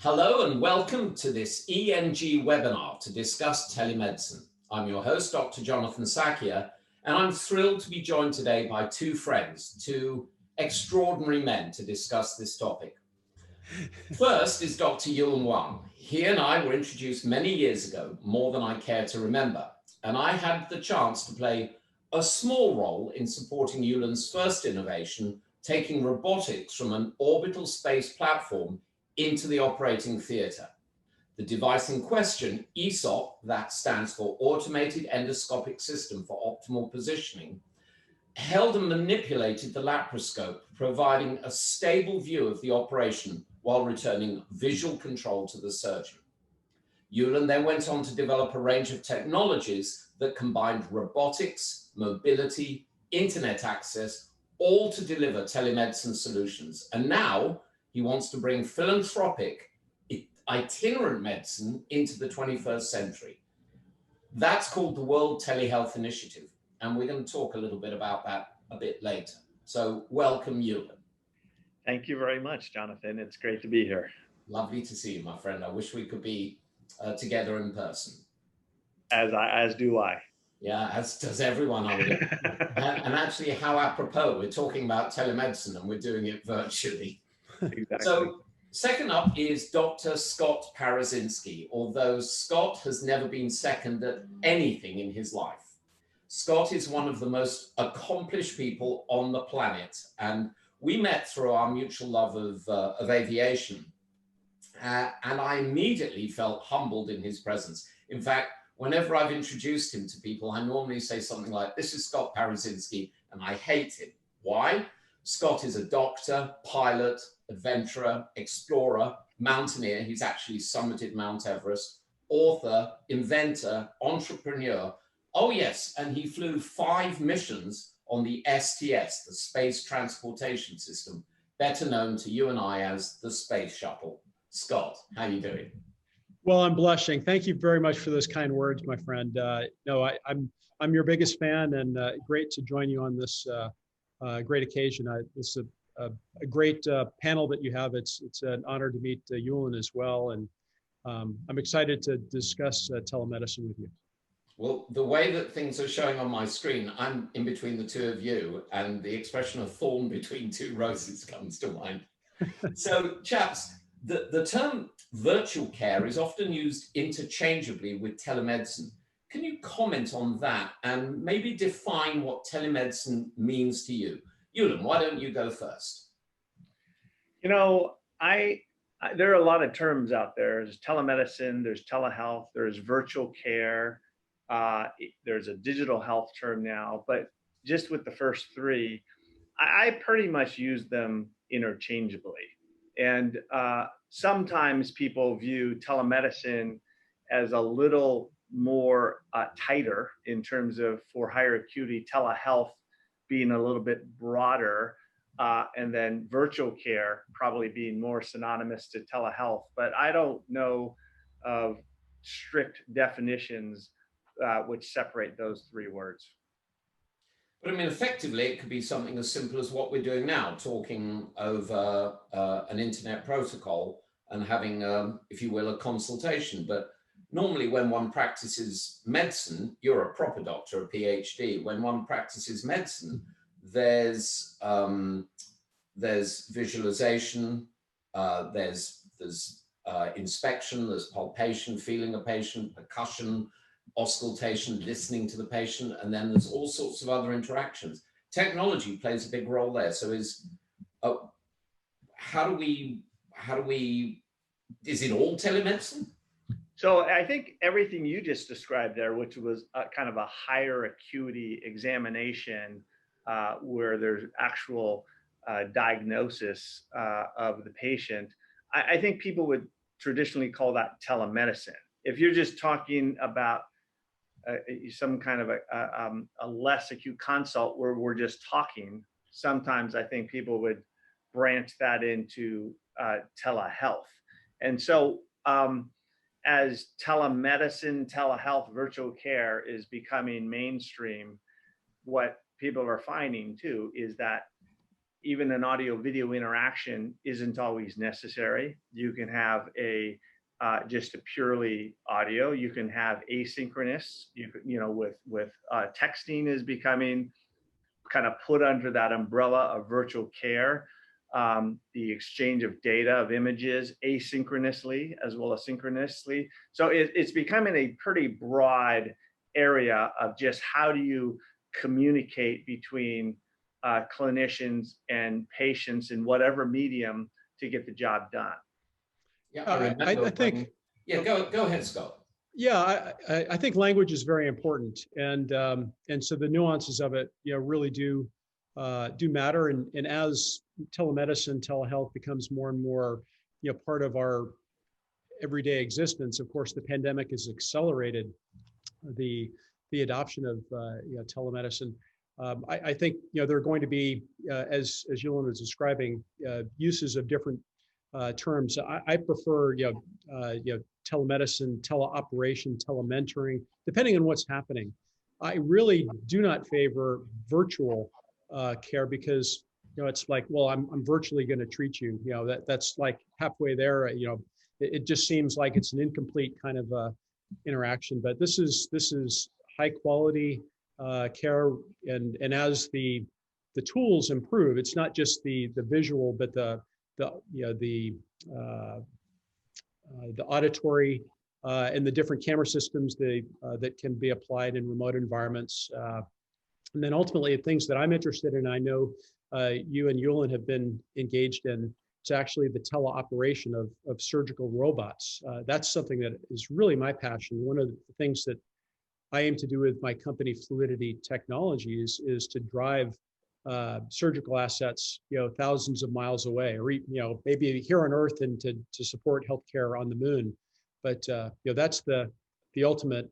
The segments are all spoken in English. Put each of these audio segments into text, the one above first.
Hello and welcome to this ENG webinar to discuss telemedicine. I'm your host, Dr. Jonathan Sackier, and I'm thrilled to be joined today by two friends, two extraordinary men to discuss this topic. First is Dr. Yulun Wang. He and I were introduced many years ago, more than I care to remember, and I had the chance to play a small role in supporting Yulun's first innovation, taking robotics from an orbital space platform into the operating theatre. The device in question, ESOP, that stands for Automated Endoscopic System for Optimal Positioning, held and manipulated the laparoscope, providing a stable view of the operation while returning visual control to the surgeon. Yulun then went on to develop a range of technologies that combined robotics, mobility, internet access, all to deliver telemedicine solutions. And now he wants to bring philanthropic, itinerant medicine into the 21st century. That's called the World Telehealth Initiative, and we're going to talk a little bit about that a bit later. So welcome, Yulun. Thank you very much, Jonathan. It's great to be here. Lovely to see you, my friend. I wish we could be together in person. As do I. Yeah, as does everyone, I would. And actually, how apropos, we're talking about telemedicine and we're doing it virtually. Exactly. So second up is Dr. Scott Parazynski, although Scott has never been second at anything in his life. Scott is one of the most accomplished people on the planet, and we met through our mutual love of aviation. And I immediately felt humbled in his presence. In fact, whenever I've introduced him to people, I normally say something like, "This is Scott Parazynski," and I hate him. Why? Scott is a doctor, pilot, adventurer, explorer, mountaineer. He's actually summited Mount Everest, author, inventor, entrepreneur. Oh yes, and he flew 5 missions on the STS, the Space Transportation System, better known to you and I as the Space Shuttle. Scott, how are you doing? Well, I'm blushing. Thank you very much for those kind words, my friend. I'm your biggest fan, and great to join you on this great occasion. It's a great panel that you have. It's an honor to meet Yulun as well, and I'm excited to discuss telemedicine with you. Well, the way that things are showing on my screen, I'm in between the two of you, and the expression of thorn between two roses comes to mind. So, chaps, the term virtual care is often used interchangeably with telemedicine. Can you comment on that and maybe define what telemedicine means to you? Yulun, why don't you go first? You know, there are a lot of terms out there. There's telemedicine, there's telehealth, there's virtual care, there's a digital health term now, but just with the first three, I pretty much use them interchangeably. And sometimes people view telemedicine as a little more tighter in terms of, for higher acuity, telehealth being a little bit broader, and then virtual care probably being more synonymous to telehealth. But I don't know of strict definitions which separate those three words. But I mean, effectively, it could be something as simple as what we're doing now, talking over an internet protocol and having, if you will, a consultation. But normally when one practices medicine, you're a proper doctor, a PhD. When one practices medicine, there's visualization, there's inspection, there's palpation, feeling a patient, percussion, auscultation, listening to the patient, and then there's all sorts of other interactions. Technology plays a big role there. So is it all telemedicine? So I think everything you just described there, which was kind of a higher acuity examination where there's actual diagnosis of the patient, I think people would traditionally call that telemedicine. If you're just talking about some kind of a less acute consult where we're just talking, sometimes I think people would branch that into telehealth. And so as telemedicine, telehealth, virtual care is becoming mainstream, what people are finding too is that even an audio video interaction isn't always necessary. You can have a just a purely audio. You can have asynchronous. With texting is becoming kind of put under that umbrella of virtual care. The exchange of data, of images, asynchronously as well as synchronously. So it's becoming a pretty broad area of just how do you communicate between clinicians and patients in whatever medium to get the job done. Yeah, I remember. I think. Yeah, go ahead, Scott. Yeah, I think language is very important, and so the nuances of it, really do matter. And as telemedicine, telehealth becomes more and more, part of our everyday existence, of course, the pandemic has accelerated the adoption of telemedicine. I think there are going to be, as Yulun was describing, uses of different terms. I prefer telemedicine, teleoperation, telementoring, depending on what's happening. I really do not favor virtual care because it's like, well, I'm virtually going to treat you. That's like halfway there. It just seems like it's an incomplete kind of interaction. But this is high quality care, and as the tools improve, it's not just the visual, but the auditory and the different camera systems that can be applied in remote environments. And then ultimately, things that I'm interested in, I know you and Yulun have been engaged in, it's actually the teleoperation of surgical robots. That's something that is really my passion. One of the things that I aim to do with my company, Fluidity Technologies, is to drive surgical assets, thousands of miles away, or maybe here on Earth, and to support healthcare on the moon. But that's the ultimate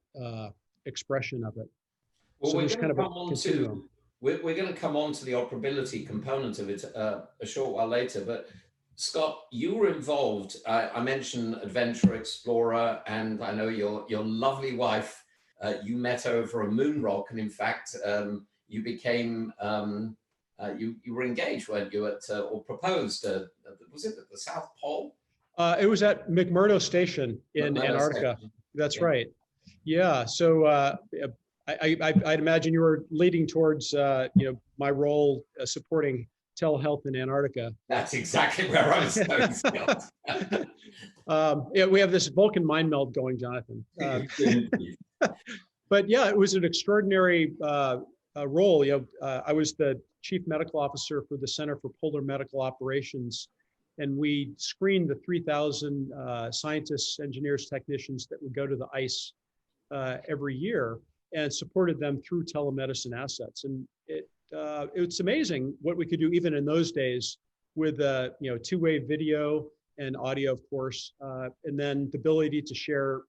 expression of it. Well, so we're there's going kind to of come on to we're going to come on to the operability component of it a short while later. But Scott, you were involved. I mentioned Adventure Explorer, and I know your lovely wife. You met over a moon rock, and in fact, you became you were engaged, weren't you? Or proposed? Was it at the South Pole? It was at McMurdo Station in Antarctica. Station. That's right. Yeah. So I'd imagine you were leading towards my role supporting telehealth in Antarctica. That's exactly where I was going, Scott. We have this Vulcan mind meld going, Jonathan. But yeah, it was an extraordinary role. I was the chief medical officer for the Center for Polar Medical Operations, and we screened the 3,000 scientists, engineers, technicians that would go to the ice every year, and supported them through telemedicine assets. And it's amazing what we could do even in those days with two-way video and audio, of course, and then the ability to share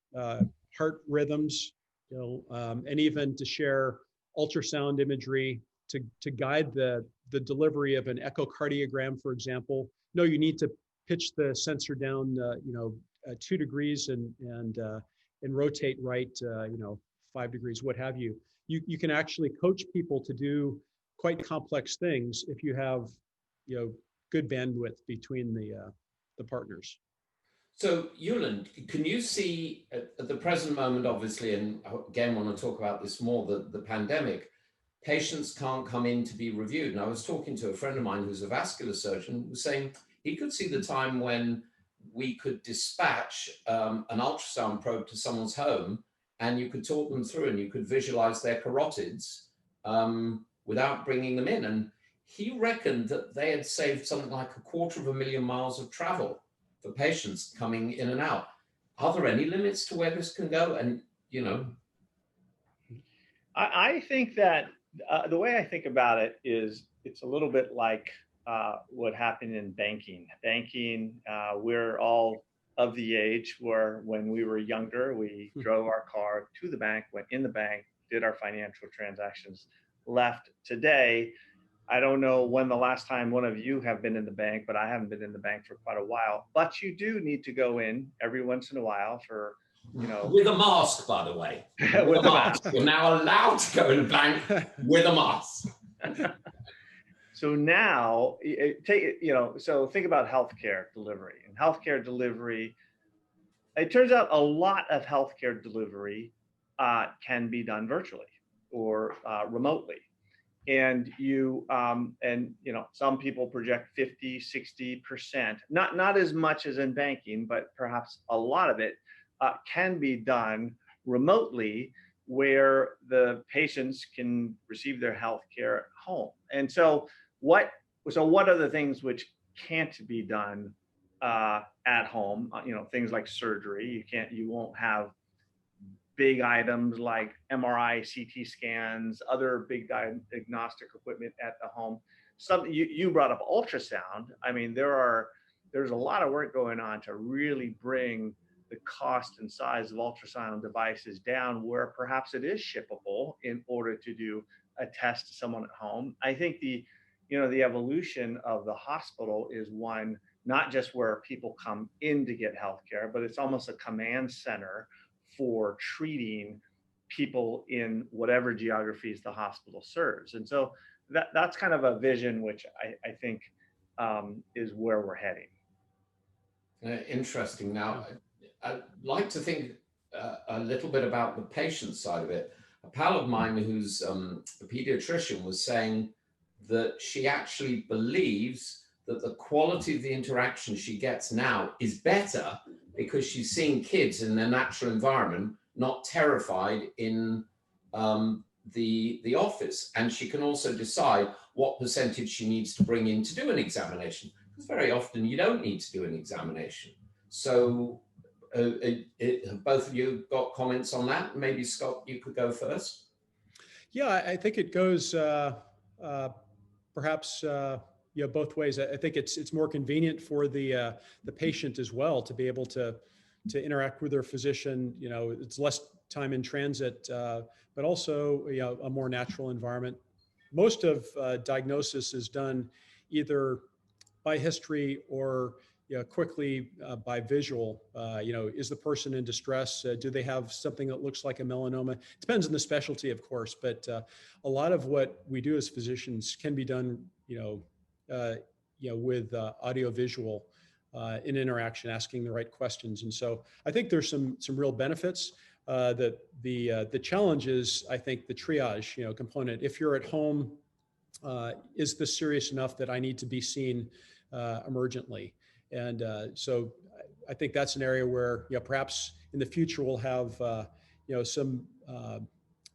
heart rhythms, and even to share ultrasound imagery to guide the delivery of an echocardiogram, for example. No, you need to pitch the sensor down, 2 degrees and rotate right, 5 degrees, what have you. You can actually coach people to do quite complex things if you have, good bandwidth between the partners. So, Yulun, can you see at the present moment, obviously, and again, want to talk about this more, the pandemic, patients can't come in to be reviewed. And I was talking to a friend of mine who's a vascular surgeon, who was saying he could see the time when we could dispatch an ultrasound probe to someone's home, and you could talk them through and you could visualize their carotids without bringing them in. And he reckoned that they had saved something like 250,000 miles of travel for patients coming in and out. Are there any limits to where this can go? And, I think that the way I think about it is it's a little bit like what happened in banking. We're all of the age where when we were younger, we drove our car to the bank, went in the bank, did our financial transactions, left. Today, I don't know when the last time one of you have been in the bank, but I haven't been in the bank for quite a while. But you do need to go in every once in a while for, with a mask, by the way. With a mask. You're now allowed to go in the bank with a mask. So now, so think about healthcare delivery. And healthcare delivery, it turns out a lot of healthcare delivery can be done virtually or remotely. And some people project 50, 60%, not as much as in banking, but perhaps a lot of it can be done remotely, where the patients can receive their health care at home. And so what are the things which can't be done at home? Things like surgery. You won't have big items like MRI, CT scans, other big diagnostic equipment at the home. You brought up ultrasound. I mean, there's a lot of work going on to really bring the cost and size of ultrasound devices down, where perhaps it is shippable in order to do a test to someone at home. I think the evolution of the hospital is one, not just where people come in to get healthcare, but it's almost a command center for treating people in whatever geographies the hospital serves. And so that's kind of a vision which I think is where we're heading. Interesting. Now, I'd like to think a little bit about the patient side of it. A pal of mine who's a pediatrician was saying that she actually believes that the quality of the interaction she gets now is better because she's seeing kids in their natural environment, not terrified in the office. And she can also decide what percentage she needs to bring in to do an examination, because very often you don't need to do an examination. So have both of you got comments on that? Maybe Scott, you could go first. Yeah, I think it goes perhaps both ways. I think it's more convenient for the patient as well to be able to interact with their physician. It's less time in transit, but also a more natural environment. Most of diagnosis is done either by history or quickly by visual. Is the person in distress? Do they have something that looks like a melanoma? It depends on the specialty, of course, but a lot of what we do as physicians can be done, with audio-visual in interaction, asking the right questions. And so I think there's some real benefits. The challenge is, I think, the triage, component. If you're at home, is this serious enough that I need to be seen emergently? And so I think that's an area where perhaps in the future we'll have some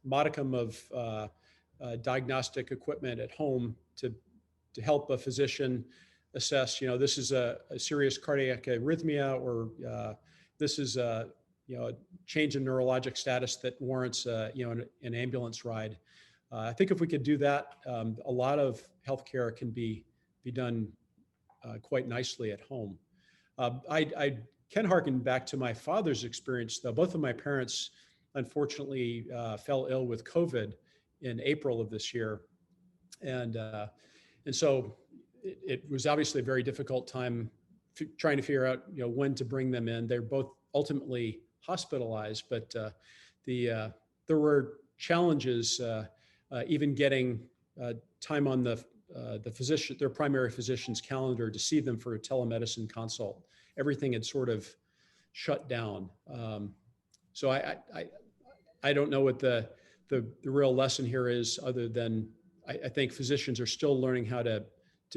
modicum of diagnostic equipment at home to help a physician assess, this is a serious cardiac arrhythmia, or this is a change in neurologic status that warrants an ambulance ride. I think if we could do that, a lot of healthcare can be done quite nicely at home. I can harken back to my father's experience, though. Both of my parents, unfortunately, fell ill with COVID in April of this year, and so it was obviously a very difficult time trying to figure out when to bring them in. They're both ultimately hospitalized, but there were challenges even getting time on their primary physician's calendar to see them for a telemedicine consult. Everything had sort of shut down. So I don't know what the real lesson here is, other than I think physicians are still learning how to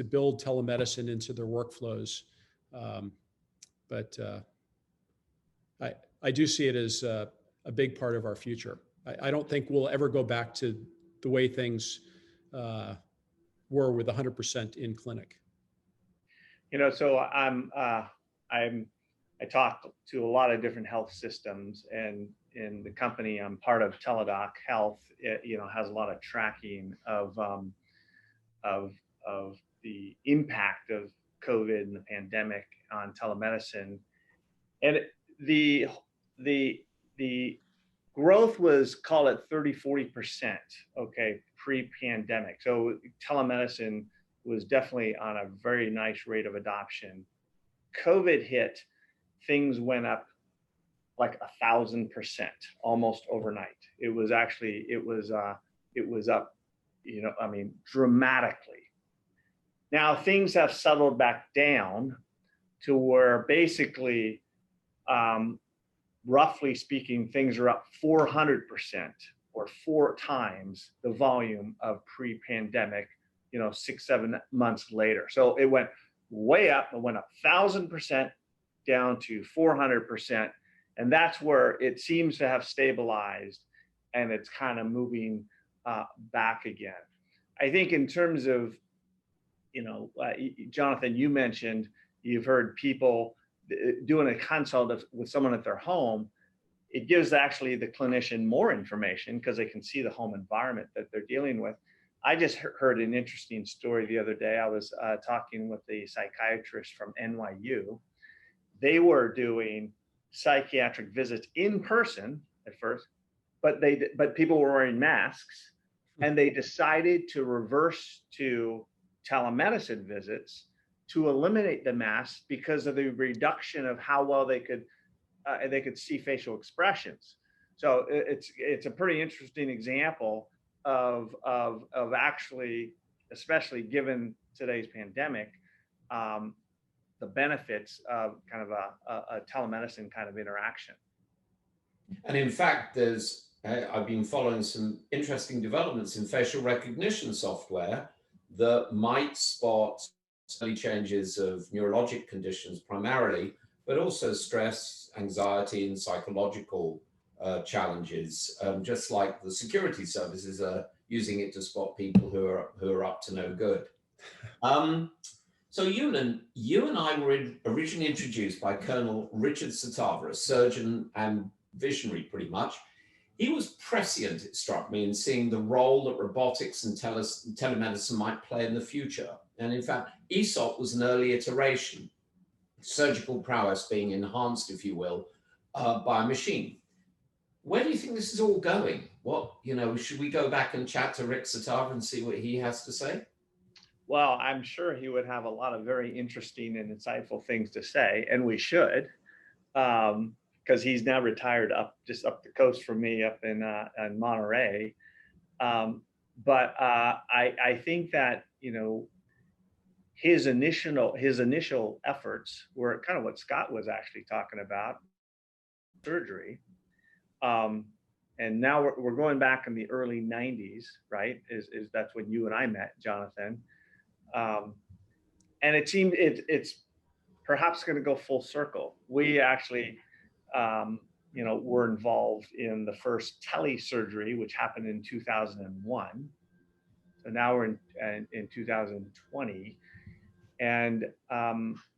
build telemedicine into their workflows. But I do see it as a big part of our future. I don't think we'll ever go back to the way things were with 100% in clinic. So I talk to a lot of different health systems, and in the company I'm part of, Teladoc Health, has a lot of tracking of the impact of COVID and the pandemic on telemedicine. And the growth was, call it 30-40%, okay, pre-pandemic. So telemedicine was definitely on a very nice rate of adoption. COVID hit, things went up like 1,000%, almost overnight. It was up, dramatically. Now things have settled back down to where basically, roughly speaking, things are up 400% or 4 times the volume of pre-pandemic, 6-7 months later. So it went way up. It went up 1,000% down to 400%. And that's where it seems to have stabilized, and it's kind of moving back again. I think in terms of, Jonathan, you mentioned you've heard people doing a consult with someone at their home. It gives actually the clinician more information because they can see the home environment that they're dealing with. I just heard an interesting story the other day. I was talking with a psychiatrist from NYU. They were doing psychiatric visits in person at first, but people were wearing masks, and they decided to reverse to telemedicine visits to eliminate the masks because of the reduction of how well they could see facial expressions. So it's a pretty interesting example of actually, especially given today's pandemic, the benefits of kind of a telemedicine kind of interaction. And in fact, I've been following some interesting developments in facial recognition software that might spot early changes of neurologic conditions primarily, but also stress, anxiety, and psychological challenges, just like the security services are using it to spot people who are up to no good. So Yulun, you and I were originally introduced by Colonel Richard Satava, a surgeon and visionary pretty much. He was prescient, it struck me, in seeing the role that robotics and telemedicine might play in the future. And in fact, ESOP was an early iteration, surgical prowess being enhanced, if you will, by a machine. Where do you think this is all going? Should we go back and chat to Rick Satava and see what he has to say? Well, I'm sure he would have a lot of very interesting and insightful things to say, and we should, because he's now retired just up the coast from me up in Monterey. But I think that his initial efforts were kind of what Scott was actually talking about, surgery. And now we're going back in the early 90s, right? Is that's when you and I met, Jonathan. And it seemed it's perhaps going to go full circle. We actually, were involved in the first telesurgery, which happened in 2001. So now we're in 2020. And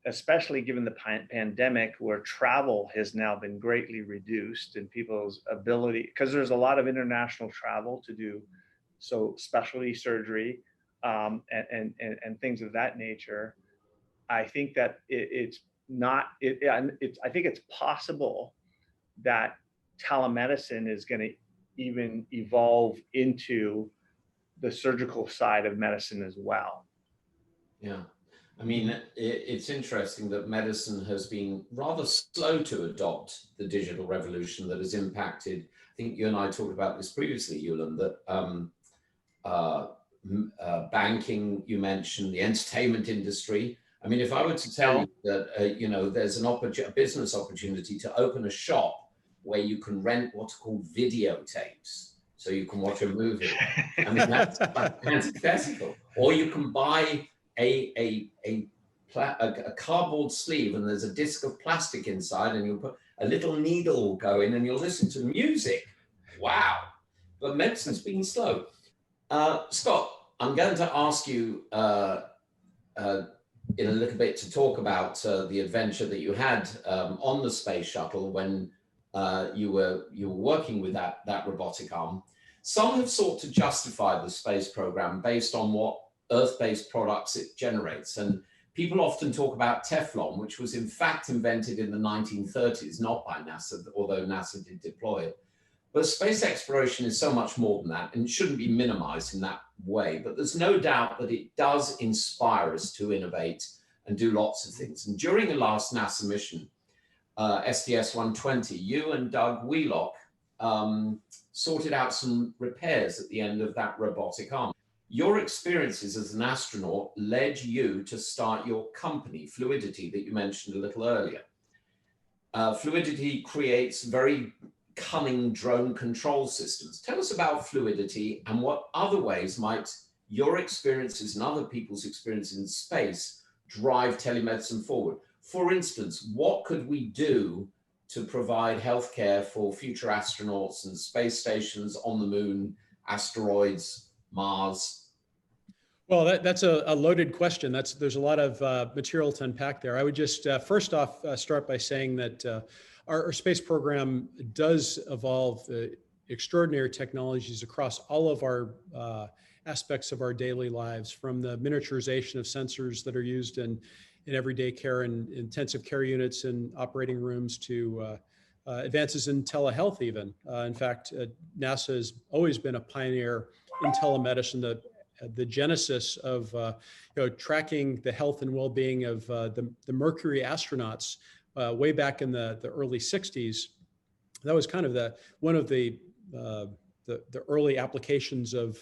especially given the pandemic, where travel has now been greatly reduced and people's ability, because there's a lot of international travel to do specialty surgery and things of that nature. I think that I think it's possible that telemedicine is going to even evolve into the surgical side of medicine as well. Yeah. I mean, it's interesting that medicine has been rather slow to adopt the digital revolution that has impacted. I think you and I talked about this previously, Yulun, that banking, you mentioned, the entertainment industry. I mean, if I were to tell you that, there's a business opportunity to open a shop where you can rent what's called videotapes, so you can watch a movie. I mean, that's antithetical. Or you can buy a cardboard sleeve, and there's a disc of plastic inside, and you'll put a little needle go in, and you'll listen to music. Wow! But medicine's been slow. Scott, I'm going to ask you in a little bit to talk about the adventure that you had on the space shuttle when you were working with that robotic arm. Some have sought to justify the space program based on what Earth-based products it generates. And people often talk about Teflon, which was in fact invented in the 1930s, not by NASA, although NASA did deploy it. But space exploration is so much more than that, and shouldn't be minimized in that way. But there's no doubt that it does inspire us to innovate and do lots of things. And during the last NASA mission, STS-120, you and Doug Wheelock sorted out some repairs at the end of that robotic arm. Your experiences as an astronaut led you to start your company, Fluidity, that you mentioned a little earlier. Fluidity creates very cunning drone control systems. Tell us about Fluidity and what other ways might your experiences and other people's experience in space drive telemedicine forward. For instance, what could we do to provide healthcare for future astronauts and space stations on the moon, asteroids, Mars? Well, that's a loaded question. There's a lot of material to unpack there. I would just first off start by saying that our space program does evolve extraordinary technologies across all of our aspects of our daily lives, from the miniaturization of sensors that are used in everyday care and intensive care units and operating rooms to advances in telehealth even. In fact, NASA has always been a pioneer in telemedicine. The genesis of tracking the health and well-being of the Mercury astronauts way back in the early 60s. That was kind of one of the early applications of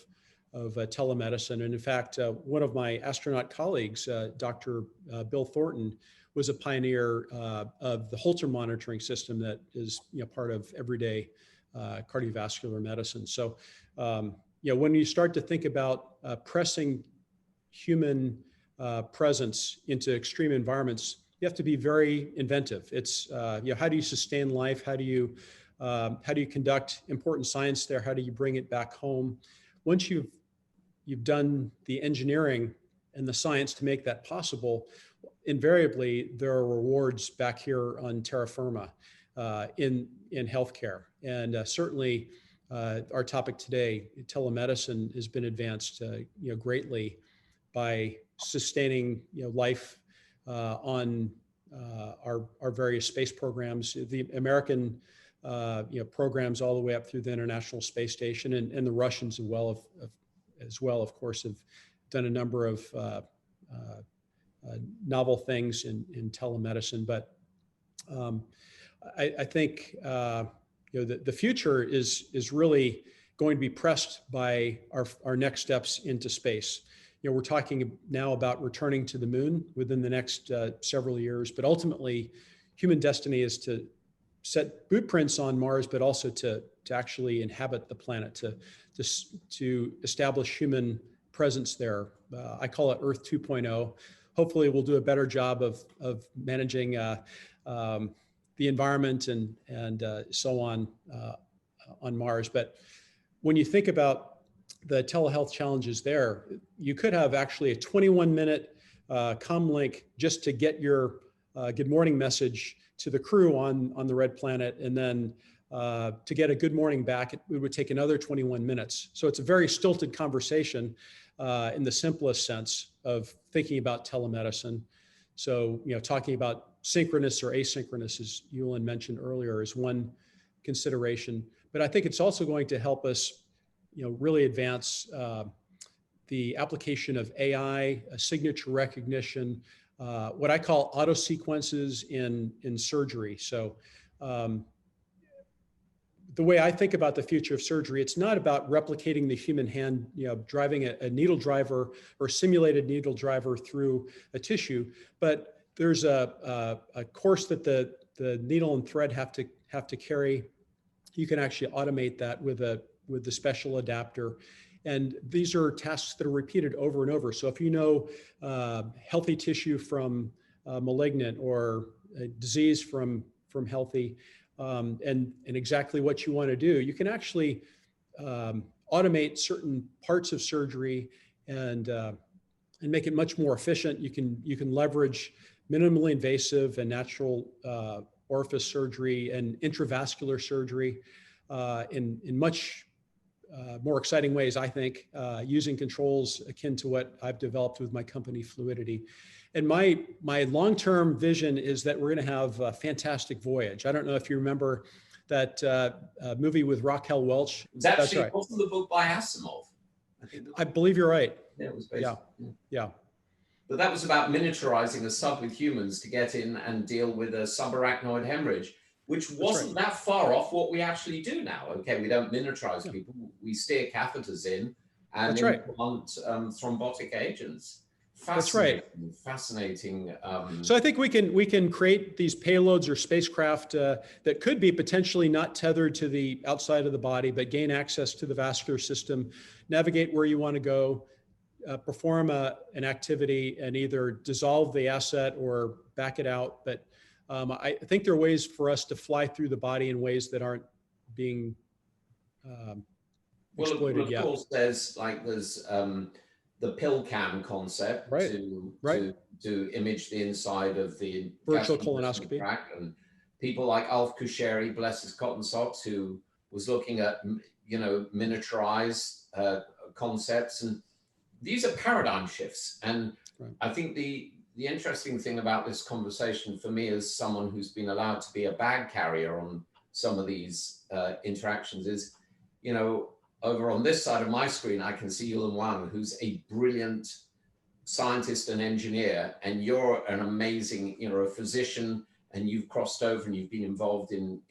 telemedicine. And in fact, one of my astronaut colleagues, Dr. Bill Thornton, was a pioneer of the Holter monitoring system that is part of everyday cardiovascular medicine. So when you start to think about pressing human presence into extreme environments, you have to be very inventive. It's how do you sustain life? How do you conduct important science there? How do you bring it back home? Once you've done the engineering and the science to make that possible, invariably there are rewards back here on terra firma in healthcare. And certainly our topic today, telemedicine, has been advanced greatly by sustaining life on our various space programs, the American programs all the way up through the International Space Station, and the Russians as well, of course, have done a number of novel things in telemedicine. But I think the future is really going to be pressed by our next steps into space. We're talking now about returning to the moon within the next several years, but ultimately human destiny is to set boot prints on Mars, but also to actually inhabit the planet, to establish human presence there. I call it Earth 2.0. Hopefully we'll do a better job of managing the environment and so on Mars. But when you think about the telehealth challenges there, you could have actually a 21-minute comlink just to get your good morning message to the crew on the red planet, and then to get a good morning back, it would take another 21 minutes. So it's a very stilted conversation in the simplest sense of thinking about telemedicine. So, talking about synchronous or asynchronous, as Yulun mentioned earlier, is one consideration. But I think it's also going to help us, really advance the application of AI, signature recognition, what I call auto sequences in surgery. So the way I think about the future of surgery, it's not about replicating the human hand, driving a needle driver or simulated needle driver through a tissue, but there's a course that the needle and thread have to carry. You can actually automate that with the special adapter. And these are tasks that are repeated over and over. So if healthy tissue from malignant, or a disease from healthy, and exactly what you want to do, you can actually automate certain parts of surgery and make it much more efficient. You can leverage minimally invasive and natural orifice surgery and intravascular surgery in much more exciting ways, I think, using controls akin to what I've developed with my company, Fluidity. And my long-term vision is that we're going to have a fantastic voyage. I don't know if you remember that movie with Raquel Welch. It's actually right. Also the book by Asimov. I believe you're right. Yeah, it was basically. Yeah. But that was about miniaturizing a sub with humans to get in and deal with a subarachnoid hemorrhage, which wasn't that far off what we actually do now. Okay, we don't miniaturize people. We steer catheters in and That's right. implant thrombotic agents. That's right. Fascinating. So I think we can create these payloads or spacecraft that could be potentially not tethered to the outside of the body, but gain access to the vascular system, navigate where you want to go, perform an activity, and either dissolve the asset or back it out. But I think there are ways for us to fly through the body in ways that aren't being exploited of yet. Course, there's the pill cam concept to image the inside of the virtual colonoscopy tract, and people like Alf Kusheri, bless his cotton socks, who was looking at miniaturized concepts, and these are paradigm shifts. And I think the interesting thing about this conversation for me, as someone who's been allowed to be a bag carrier on some of these interactions, is, over on this side of my screen, I can see Yulun Wang, who's a brilliant scientist and engineer, and you're an amazing, a physician, and you've crossed over and you've been involved in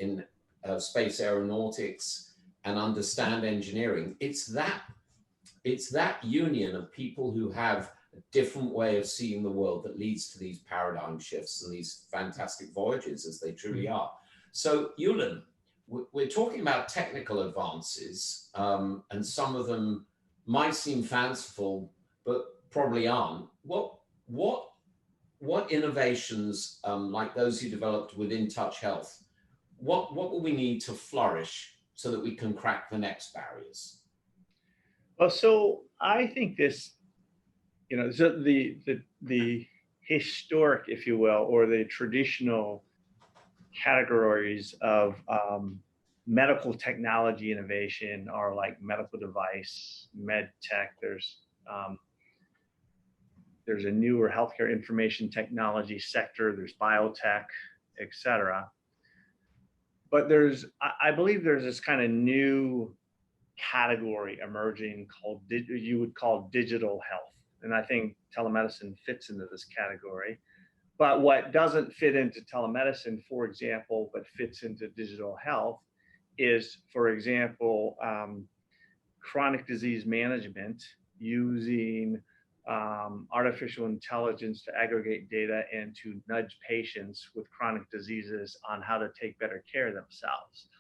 space aeronautics and understand engineering. It's that union of people who have a different way of seeing the world that leads to these paradigm shifts and these fantastic voyages, as they truly are. So, Yulun, we're talking about technical advances, and some of them might seem fanciful, but probably aren't. What innovations, like those you developed within Touch Health, what will we need to flourish so that we can crack the next barriers? Well, so I think this, so the historic, if you will, or the traditional categories of medical technology innovation are like medical device, med tech. There's a newer healthcare information technology sector. There's biotech, et cetera. But I believe there's this kind of new category emerging called you would call digital health, and I think telemedicine fits into this category. But what doesn't fit into telemedicine, for example, but fits into digital health is, for example, chronic disease management using artificial intelligence to aggregate data and to nudge patients with chronic diseases on how to take better care of themselves.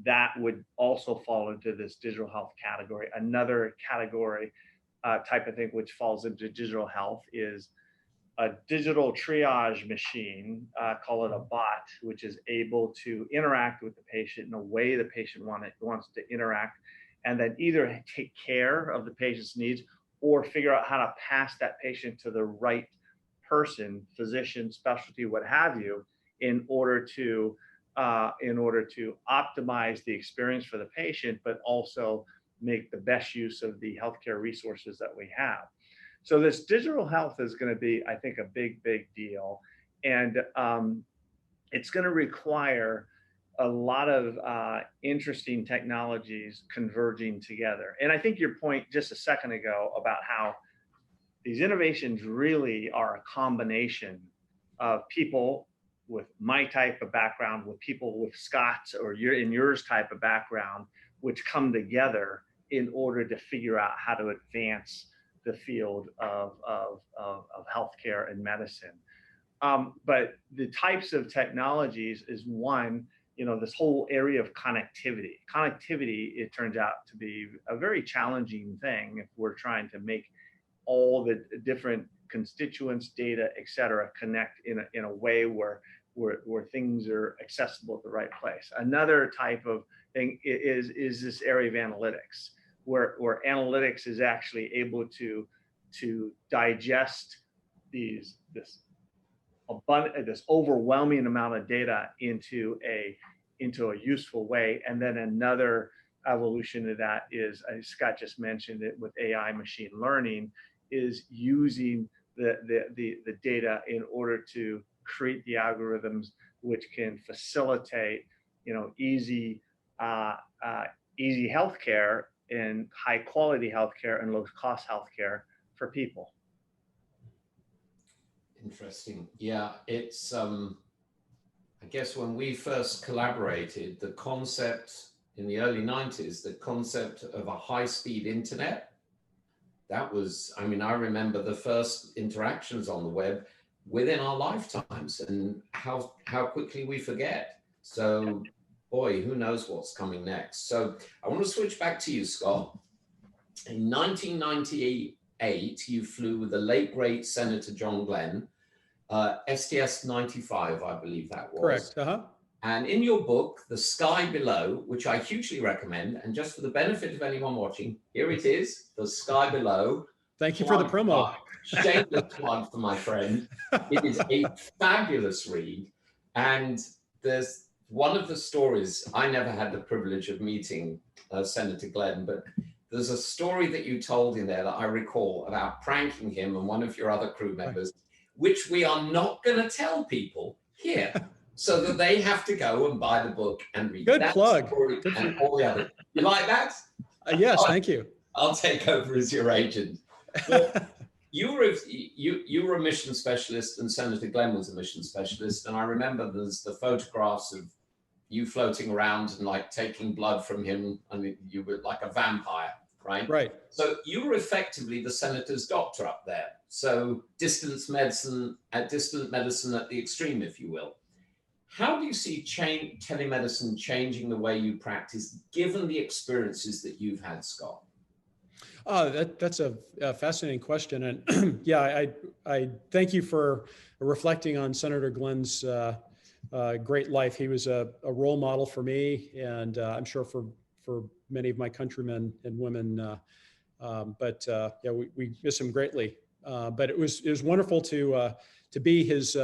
That would also fall into this digital health category. Another category type of thing which falls into digital health is a digital triage machine, call it a bot, which is able to interact with the patient in a way the patient wants to interact, and then either take care of the patient's needs or figure out how to pass that patient to the right person, physician, specialty, what have you, in order to optimize the experience for the patient, but also make the best use of the healthcare resources that we have. So this digital health is going to be, I think, a big, big deal. And it's going to require a lot of interesting technologies converging together. And I think your point just a second ago about how these innovations really are a combination of people with my type of background, with people with Scott's or yours type of background, which come together in order to figure out how to advance the field of healthcare and medicine. But the types of technologies is one, this whole area of connectivity. Connectivity, it turns out to be a very challenging thing if we're trying to make all the different constituents, data, et cetera, connect in a way where things are accessible at the right place. Another type of thing is this area of analytics, where analytics is actually able to digest this overwhelming amount of data into a useful way. And then another evolution of that is, Scott just mentioned it with AI, machine learning, is using the data in order to create the algorithms which can facilitate easy healthcare and high quality healthcare and low cost healthcare for people. Interesting. Yeah, it's I guess when we first collaborated, the concept in the early 90s, the concept of a high-speed internet. That was, I mean, I remember the first interactions on the web within our lifetimes, and how quickly we forget. So, boy, who knows what's coming next. So I want to switch back to you, Scott. In 1998, you flew with the late, great Senator John Glenn, STS-95, I believe that was. Correct. And in your book, The Sky Below, which I hugely recommend, and just for the benefit of anyone watching, here it is, The Sky Below. Thank you for the promo. Shameless plug for my friend. It is a fabulous read. And there's one of the stories, I never had the privilege of meeting Senator Glenn, but there's a story that you told in there that I recall about pranking him and one of your other crew members, which we are not going to tell people here, so that they have to go and buy the book and read. Good plug. And all the other. You like that? Yes, thank you. I'll take over as your agent. You were a mission specialist, and Senator Glenn was a mission specialist. And I remember there's the photographs of you floating around and like taking blood from him, and you were like a vampire, right? Right. So you were effectively the senator's doctor up there. So distant medicine at the extreme, if you will. How do you see telemedicine changing the way you practice, given the experiences that you've had, Scott? That's a fascinating question. And yeah, I thank you for reflecting on Senator Glenn's great life. He was a role model for me, and I'm sure for many of my countrymen and women. Yeah, we miss him greatly. But it was wonderful to be his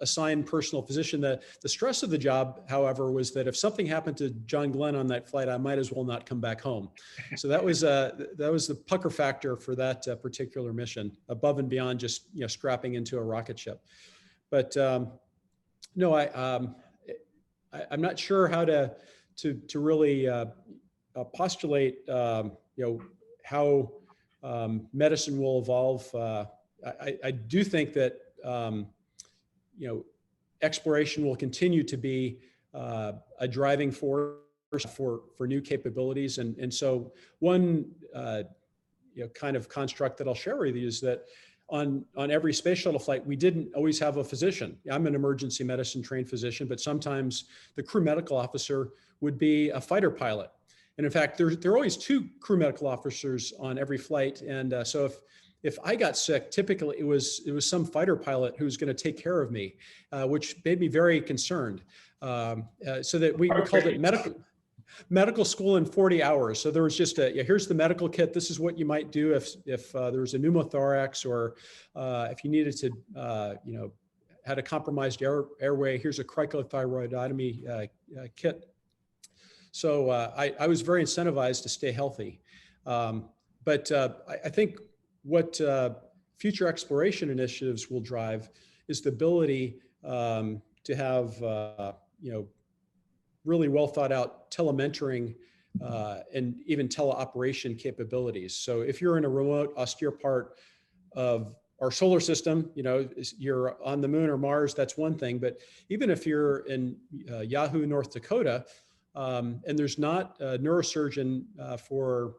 assigned personal physician. The stress of the job, however, was that if something happened to John Glenn on that flight, I might as well not come back home. So that was the pucker factor for that particular mission, above and beyond just strapping into a rocket ship. But no, I'm not sure how to really postulate how medicine will evolve. I do think that exploration will continue to be a driving force for new capabilities, and so one kind of construct that I'll share with you is that on every space shuttle flight, we didn't always have a physician. I'm an emergency medicine trained physician, but sometimes the crew medical officer would be a fighter pilot. And in fact, there are always two crew medical officers on every flight. And so if I got sick, typically it was some fighter pilot who was going to take care of me, which made me very concerned. So that we called it medical school in 40 hours. So there was just here's the medical kit. This is what you might do if there was a pneumothorax, or if you needed to, had a compromised airway. Here's a cricothyroidotomy kit. So I was very incentivized to stay healthy. But I think what future exploration initiatives will drive is the ability to have, really well thought out telementoring and even teleoperation capabilities. So if you're in a remote, austere part of our solar system, you're on the moon or Mars, that's one thing. But even if you're in Yahoo, North Dakota, and there's not a neurosurgeon for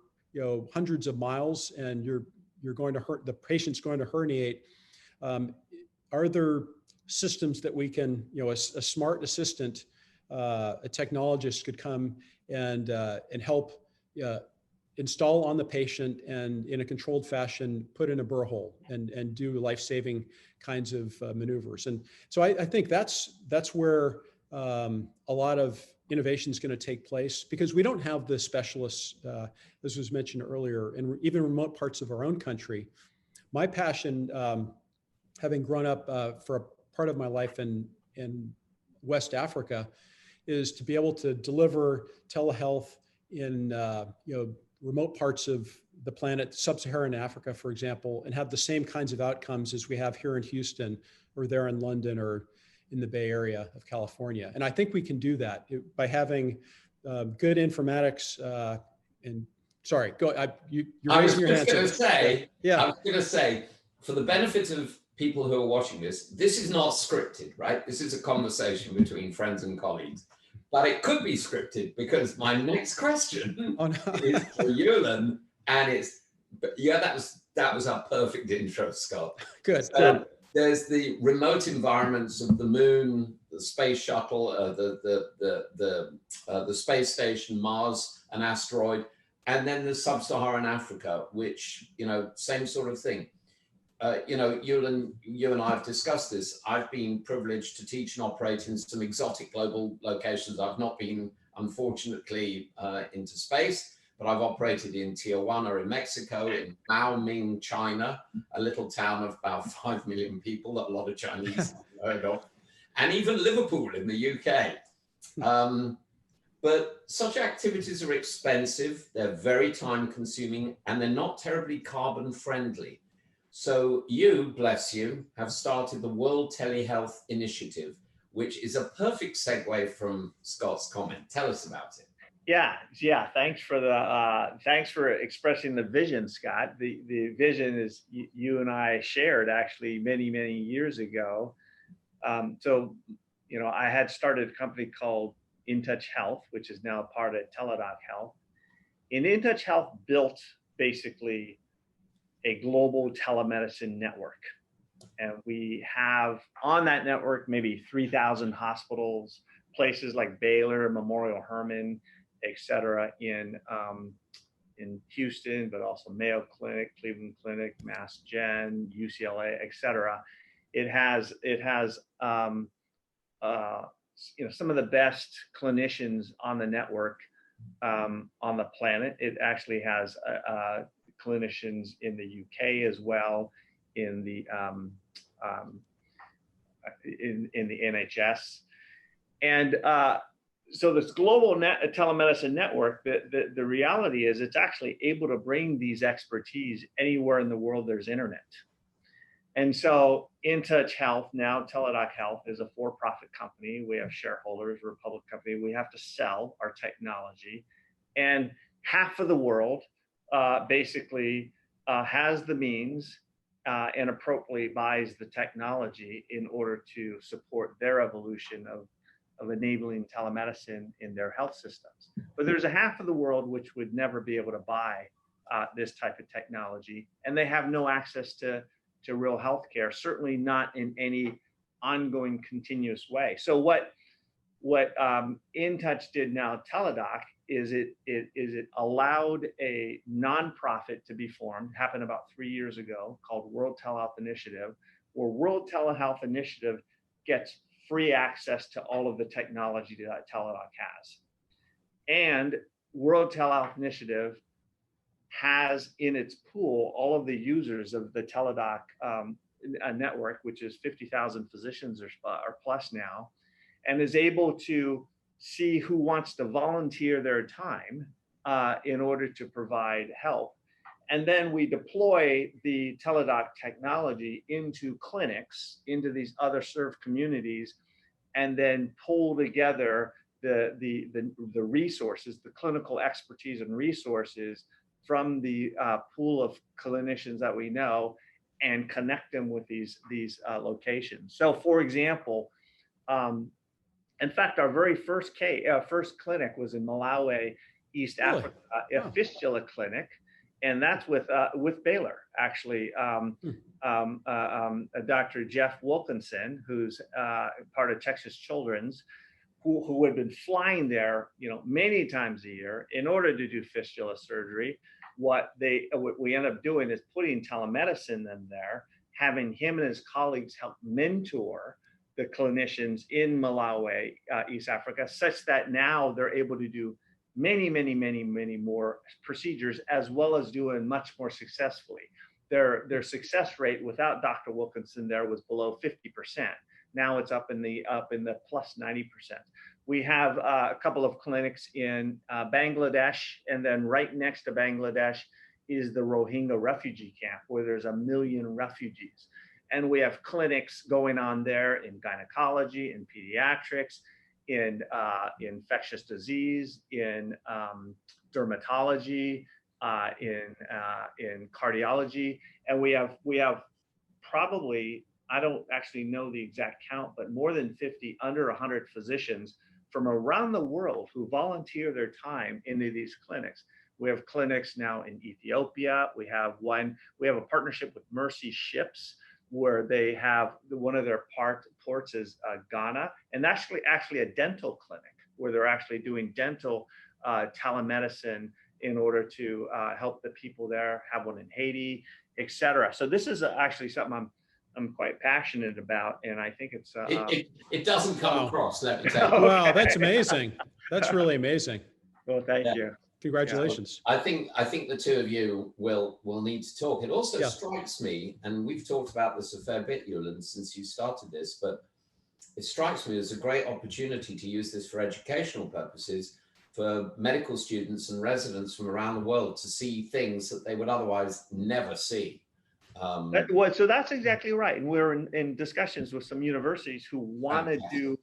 hundreds of miles, and you're going to the patient's going to herniate, are there systems that we can, a smart assistant, a technologist could come and help install on the patient, and in a controlled fashion put in a burr hole and do life-saving kinds of maneuvers. And so I think that's where a lot of innovation is going to take place, because we don't have the specialists, as was mentioned earlier, in even remote parts of our own country. My passion, having grown up for a part of my life in West Africa, is to be able to deliver telehealth in remote parts of the planet, sub-Saharan Africa, for example, and have the same kinds of outcomes as we have here in Houston, or there in London, or in the Bay Area of California. And I think we can do that by having good informatics. And sorry, go. You're raising your hand. I was going to say, for the benefit of people who are watching this is not scripted, right? This is a conversation between friends and colleagues. but it could be scripted because my next question Oh, no. is for Yulun, and yeah, that was our perfect intro, Scott. Good. So there's the remote environments of the moon, the space shuttle, the space station, Mars, an asteroid, and then the sub-Saharan Africa, which, same sort of thing. Yulun, you and I have discussed this. I've been privileged to teach and operate in some exotic global locations. I've not been, unfortunately, into space, but I've operated in Tijuana in Mexico, in Maoming, China, a little town of about 5 million people that a lot of Chinese have heard of, and even Liverpool in the UK. But such activities are expensive, they're very time consuming, and they're not terribly carbon friendly. So you, bless you, have started the World Telehealth Initiative, which is a perfect segue from Scott's comment. Tell us about it. Yeah. Thanks for expressing the vision, Scott. The vision is you and I shared actually many years ago. I had started a company called InTouch Health, which is now part of Teladoc Health. And InTouch Health built basically a global telemedicine network. And we have on that network maybe 3,000 hospitals, places like Baylor, Memorial Hermann, et cetera, in Houston, but also Mayo Clinic, Cleveland Clinic, Mass Gen, UCLA, et cetera. It has some of the best clinicians on the network on the planet. It actually has clinicians in the UK as well, in the NHS, and so this global telemedicine network. The reality is it's actually able to bring these expertise anywhere in the world there's internet. And so InTouch Health, now Teladoc Health, is a for-profit company. We have shareholders, we're a public company. We have to sell our technology. And half of the world basically has the means and appropriately buys the technology in order to support their evolution of enabling telemedicine in their health systems. But there's a half of the world which would never be able to buy this type of technology, and they have no access to real healthcare, certainly not in any ongoing continuous way. So what InTouch did now, Teladoc, is it allowed a nonprofit to be formed, happened about 3 years ago, called World Telehealth Initiative, where World Telehealth Initiative gets free access to all of the technology that Teladoc has. And World Telehealth Initiative has in its pool all of the users of the Teladoc network, which is 50,000 physicians or plus now, and is able to see who wants to volunteer their time in order to provide help. And then we deploy the Teladoc technology into clinics, into these other served communities, and then pull together the resources, the clinical expertise and resources from the pool of clinicians that we know, and connect them with these locations. So, for example, in fact, our very first clinic was in Malawi, East Africa, a fistula clinic, and that's with Baylor, actually. Dr. Jeff Wilkinson, who's part of Texas Children's, who had been flying there, many times a year in order to do fistula surgery. What we end up doing is putting telemedicine in there, having him and his colleagues help mentor the clinicians in Malawi, East Africa, such that now they're able to do many more procedures, as well as doing much more successfully. Their success rate without Dr. Wilkinson there was below 50%. Now it's up in the plus 90%. We have a couple of clinics in Bangladesh, and then right next to Bangladesh is the Rohingya refugee camp, where there's 1 million refugees. And we have clinics going on there in gynecology, in pediatrics, in infectious disease, in dermatology, in cardiology, and we have probably, I don't actually know the exact count, but more than 50 under 100 physicians from around the world who volunteer their time into these clinics. We have clinics now in Ethiopia. We have a partnership with Mercy Ships, where they have one of their ports is Ghana, and actually a dental clinic where they're actually doing dental telemedicine in order to help the people there. Have one in Haiti, etc. So this is actually something I'm quite passionate about, and I think it's it doesn't come across, let me tell you. Okay. Wow, that's amazing. That's really amazing. Well, thank you. Congratulations. I think the two of you will need to talk. It also Yeah. strikes me, and we've talked about this a fair bit, Yulun, since you started this, but it strikes me as a great opportunity to use this for educational purposes for medical students and residents from around the world to see things that they would otherwise never see. So that's exactly right. And we're in discussions with some universities who want to do,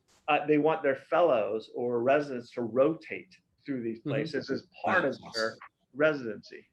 they want their fellows or residents to rotate through these places as part of their residency.